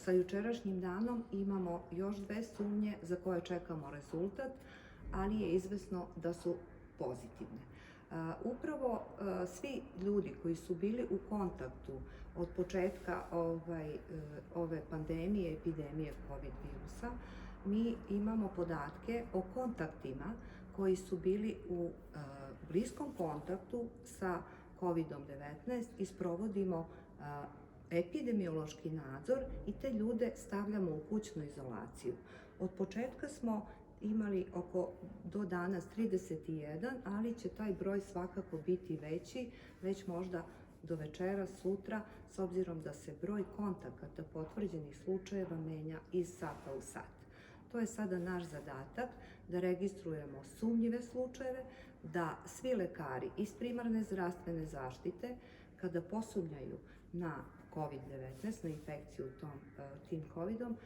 Sa jučerašnjim danom imamo još 2 sumnje za koje čekamo rezultat, ali je izvesno da su pozitivne. Upravo svi ljudi koji su bili u kontaktu od početka ove pandemije, epidemije COVID virusa, mi imamo podatke o kontaktima koji su bili u bliskom kontaktu sa COVID-19 i sprovodimo epidemiološki nadzor i te ljude stavljamo u kućnu izolaciju. Od početka smo imali do danas 31, ali će taj broj svakako biti veći, već možda do večera, sutra, s obzirom da se broj kontakata potvrđenih slučajeva menja iz sata u sat. To je sada naš zadatak, da registrujemo sumnjive slučajeve, da svi lekari iz primarne zdravstvene zaštite, kada posumnjaju na COVID-19, na infekciju tim COVID-om,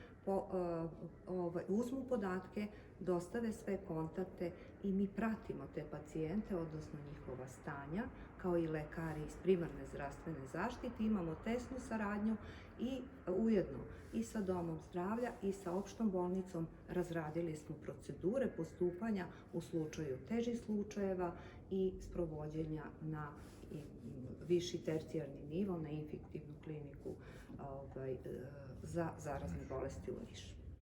uzmu podatke, dostave sve kontakte i mi pratimo te pacijente, odnosno njihova stanja, kao i lekari iz primarne zdravstvene zaštite. Imamo tesnu saradnju i ujedno i sa domom zdravlja i sa opštom bolnicom razradili smo procedure postupanja u slučaju težih slučajeva i sprovođenja na viši tercijarni nivo, na infektivnu kliniku za zarazne bolesti u Nišu.